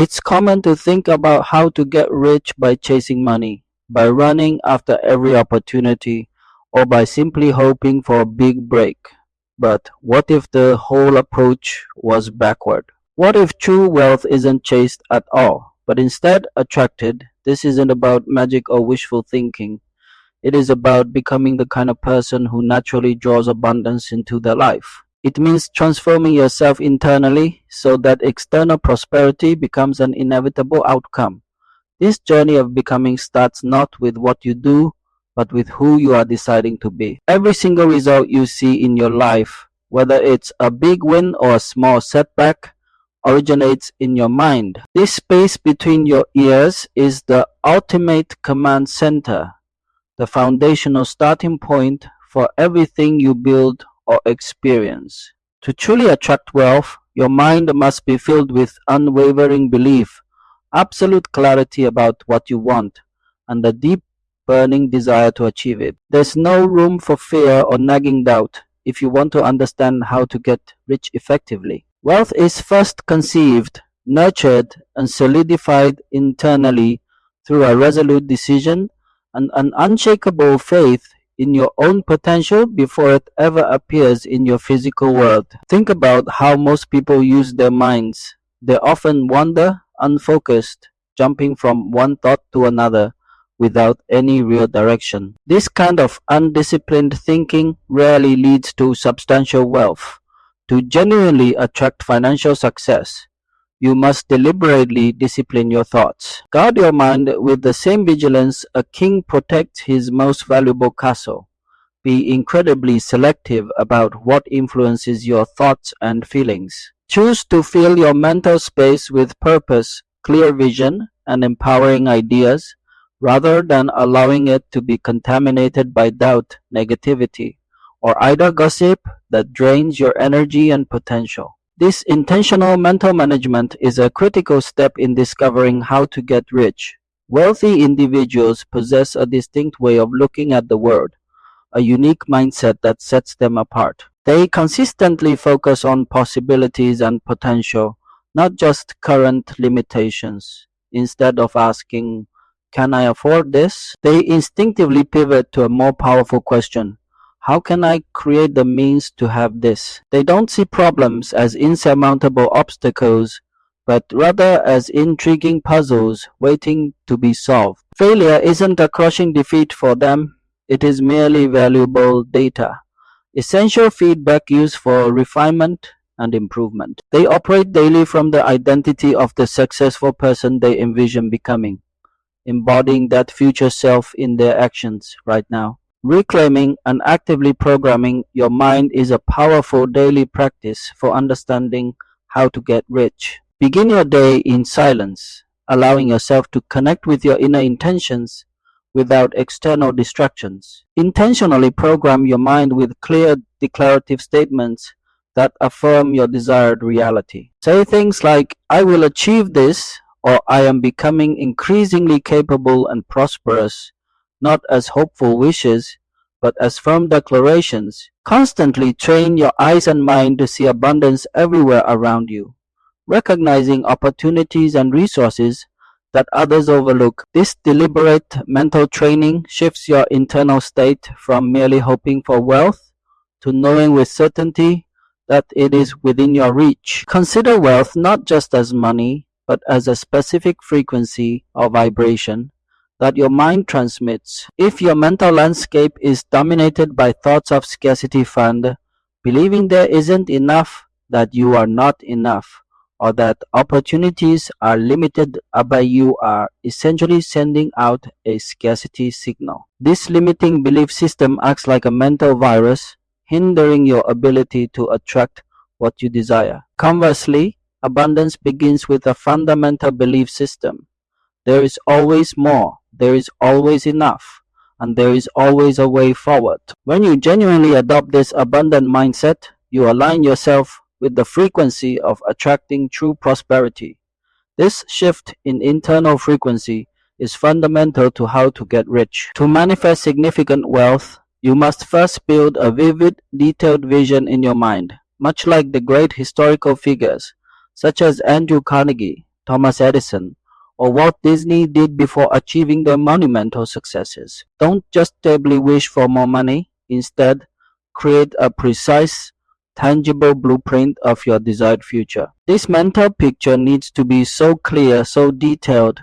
It's common to think about how to get rich by chasing money, by running after every opportunity, or by simply hoping for a big break. But what if the whole approach was backward? What if true wealth isn't chased at all, but instead attracted? This isn't about magic or wishful thinking. It is about becoming the kind of person who naturally draws abundance into their life. It means transforming yourself internally so that external prosperity becomes an inevitable outcome. This journey of becoming starts not with what you do, but with who you are deciding to be. Every single result you see in your life, whether it's a big win or a small setback, originates in your mind. This space between your ears is the ultimate command center, the foundational starting point for everything you build or experience. To truly attract wealth, your mind must be filled with unwavering belief, absolute clarity about what you want, and a deep burning desire to achieve it. There's no room for fear or nagging doubt if you want to understand how to get rich effectively. Wealth is first conceived, nurtured, and solidified internally through a resolute decision and an unshakable faith in your own potential before it ever appears in your physical world. Think about how most people use their minds. They often wander, unfocused, jumping from one thought to another without any real direction. This kind of undisciplined thinking rarely leads to substantial wealth. To genuinely attract financial success, you must deliberately discipline your thoughts. Guard your mind with the same vigilance a king protects his most valuable castle. Be incredibly selective about what influences your thoughts and feelings. Choose to fill your mental space with purpose, clear vision, and empowering ideas, rather than allowing it to be contaminated by doubt, negativity, or idle gossip that drains your energy and potential. This intentional mental management is a critical step in discovering how to get rich. Wealthy individuals possess a distinct way of looking at the world, a unique mindset that sets them apart. They consistently focus on possibilities and potential, not just current limitations. Instead of asking, "Can I afford this?" they instinctively pivot to a more powerful question: how can I create the means to have this? They don't see problems as insurmountable obstacles, but rather as intriguing puzzles waiting to be solved. Failure isn't a crushing defeat for them, it is merely valuable data, essential feedback used for refinement and improvement. They operate daily from the identity of the successful person they envision becoming, embodying that future self in their actions right now. Reclaiming and actively programming your mind is a powerful daily practice for understanding how to get rich. Begin your day in silence, allowing yourself to connect with your inner intentions without external distractions. Intentionally program your mind with clear declarative statements that affirm your desired reality. Say things like, "I will achieve this," or "I am becoming increasingly capable and prosperous," not as hopeful wishes, but as firm declarations. Constantly train your eyes and mind to see abundance everywhere around you, recognizing opportunities and resources that others overlook. This deliberate mental training shifts your internal state from merely hoping for wealth to knowing with certainty that it is within your reach. Consider wealth not just as money, but as a specific frequency or vibration that your mind transmits. If your mental landscape is dominated by thoughts of scarcity fund, believing there isn't enough, that you are not enough, or that opportunities are limited, but you are essentially sending out a scarcity signal. This limiting belief system acts like a mental virus, hindering your ability to attract what you desire. Conversely, abundance begins with a fundamental belief system. There is always more, there is always enough, and there is always a way forward. When you genuinely adopt this abundant mindset, you align yourself with the frequency of attracting true prosperity. This shift in internal frequency is fundamental to how to get rich. To manifest significant wealth, you must first build a vivid, detailed vision in your mind. Much like the great historical figures, such as Andrew Carnegie, Thomas Edison, or Walt Disney did before achieving their monumental successes. Don't just stably wish for more money. Instead, create a precise, tangible blueprint of your desired future. This mental picture needs to be so clear, so detailed,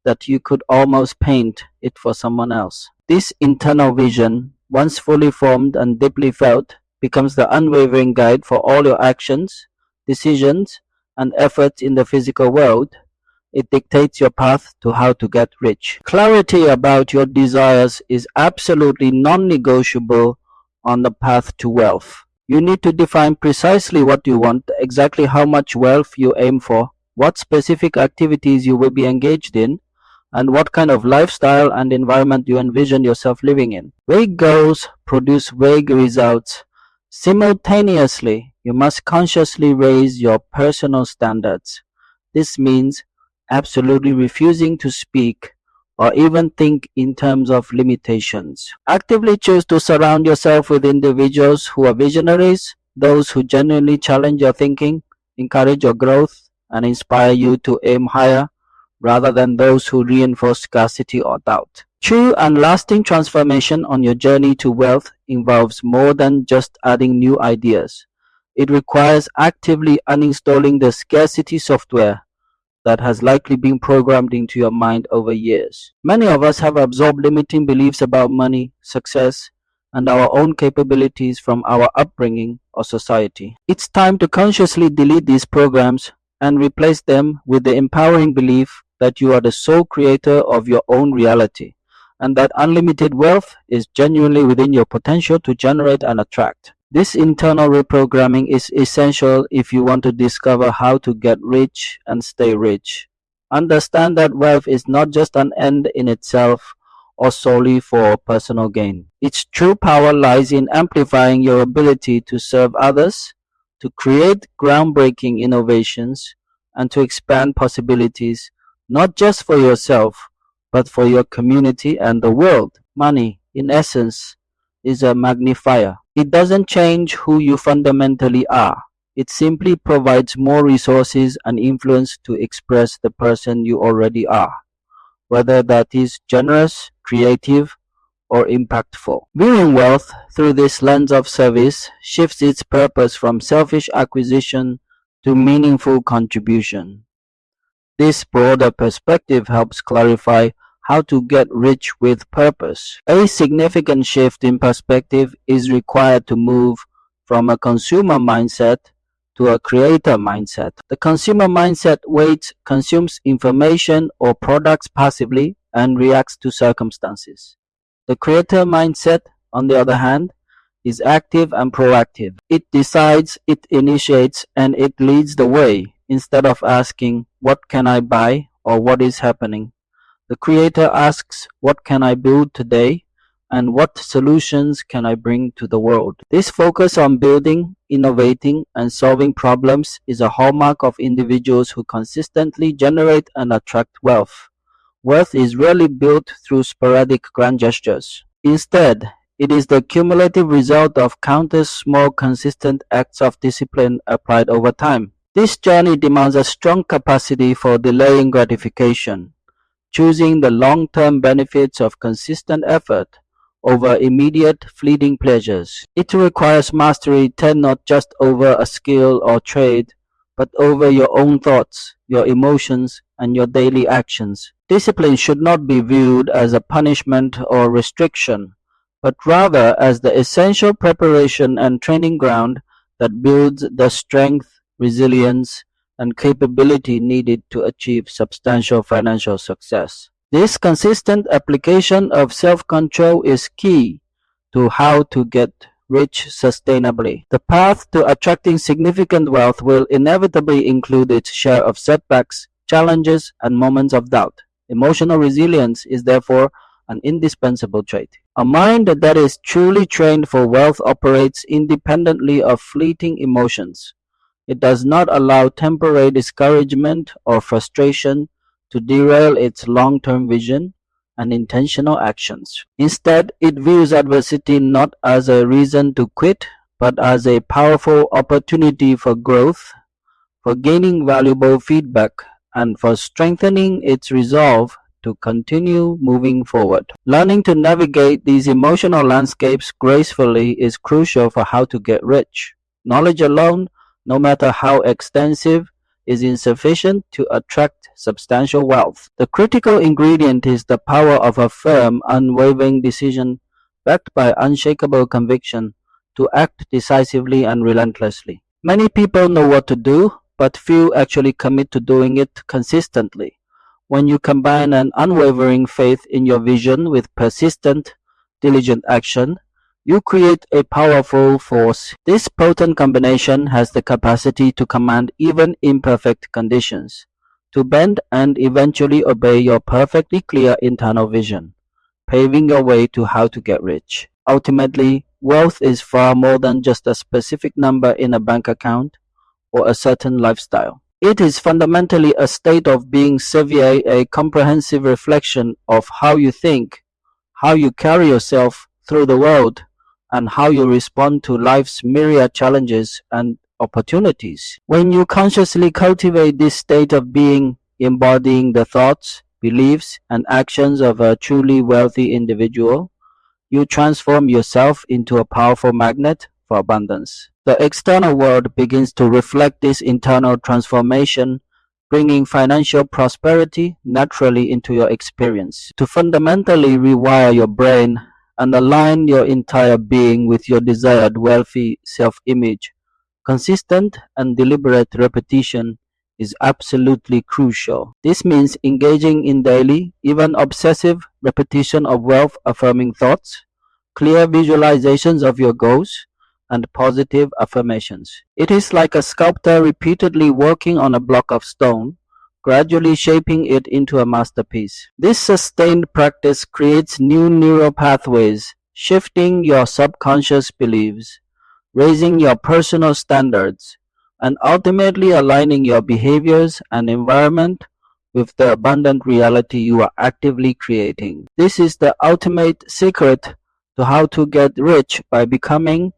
that you could almost paint it for someone else. This internal vision, once fully formed and deeply felt, becomes the unwavering guide for all your actions, decisions, and efforts in the physical world. It dictates your path to how to get rich. Clarity about your desires is absolutely non-negotiable on the path to wealth. You need to define precisely what you want, exactly how much wealth you aim for, what specific activities you will be engaged in, and what kind of lifestyle and environment you envision yourself living in. Vague goals produce vague results. Simultaneously, you must consciously raise your personal standards. This means absolutely refusing to speak or even think in terms of limitations. Actively choose to surround yourself with individuals who are visionaries, those who genuinely challenge your thinking, encourage your growth, and inspire you to aim higher, rather than those who reinforce scarcity or doubt. True and lasting transformation on your journey to wealth involves more than just adding new ideas. It requires actively uninstalling the scarcity software that has likely been programmed into your mind over years. Many of us have absorbed limiting beliefs about money, success, and our own capabilities from our upbringing or society. It's time to consciously delete these programs and replace them with the empowering belief that you are the sole creator of your own reality, and that unlimited wealth is genuinely within your potential to generate and attract. This internal reprogramming is essential if you want to discover how to get rich and stay rich. Understand that wealth is not just an end in itself or solely for personal gain. Its true power lies in amplifying your ability to serve others, to create groundbreaking innovations, and to expand possibilities not just for yourself, but for your community and the world. Money, in essence, is a magnifier. It doesn't change who you fundamentally are. It simply provides more resources and influence to express the person you already are, whether that is generous, creative, or impactful. Viewing wealth through this lens of service shifts its purpose from selfish acquisition to meaningful contribution. This broader perspective helps clarify how to get rich with purpose. A significant shift in perspective is required to move from a consumer mindset to a creator mindset. The consumer mindset waits, consumes information or products passively, and reacts to circumstances. The creator mindset, on the other hand, is active and proactive. It decides, it initiates, and it leads the way. Instead of asking, "What can I buy?" or "What is happening?" the creator asks, "What can I build today?" and "What solutions can I bring to the world?" This focus on building, innovating, and solving problems is a hallmark of individuals who consistently generate and attract wealth. Wealth is rarely built through sporadic grand gestures. Instead, it is the cumulative result of countless small, consistent acts of discipline applied over time. This journey demands a strong capacity for delaying gratification, choosing the long-term benefits of consistent effort over immediate fleeting pleasures. It requires mastery not just over a skill or trade, but over your own thoughts, your emotions, and your daily actions. Discipline should not be viewed as a punishment or restriction, but rather as the essential preparation and training ground that builds the strength, resilience, and capability needed to achieve substantial financial success. This consistent application of self-control is key to how to get rich sustainably. The path to attracting significant wealth will inevitably include its share of setbacks, challenges, and moments of doubt. Emotional resilience is therefore an indispensable trait. A mind that is truly trained for wealth operates independently of fleeting emotions. It does not allow temporary discouragement or frustration to derail its long-term vision and intentional actions. Instead, it views adversity not as a reason to quit, but as a powerful opportunity for growth, for gaining valuable feedback, and for strengthening its resolve to continue moving forward. Learning to navigate these emotional landscapes gracefully is crucial for how to get rich. Knowledge alone, no matter how extensive, is insufficient to attract substantial wealth. The critical ingredient is the power of a firm, unwavering decision backed by unshakable conviction to act decisively and relentlessly. Many people know what to do, but few actually commit to doing it consistently. When you combine an unwavering faith in your vision with persistent, diligent action, you create a powerful force. This potent combination has the capacity to command even imperfect conditions, to bend and eventually obey your perfectly clear internal vision, paving your way to how to get rich. Ultimately, wealth is far more than just a specific number in a bank account or a certain lifestyle. It is fundamentally a state of being, a comprehensive reflection of how you think, how you carry yourself through the world, and how you respond to life's myriad challenges and opportunities. When you consciously cultivate this state of being, embodying the thoughts, beliefs, and actions of a truly wealthy individual, you transform yourself into a powerful magnet for abundance. The external world begins to reflect this internal transformation, bringing financial prosperity naturally into your experience. To fundamentally rewire your brain and align your entire being with your desired wealthy self-image, consistent and deliberate repetition is absolutely crucial. This means engaging in daily, even obsessive repetition of wealth-affirming thoughts, clear visualizations of your goals, and positive affirmations. It is like a sculptor repeatedly working on a block of stone, gradually shaping it into a masterpiece. This sustained practice creates new neural pathways, shifting your subconscious beliefs, raising your personal standards, and ultimately aligning your behaviors and environment with the abundant reality you are actively creating. This is the ultimate secret to how to get rich by becoming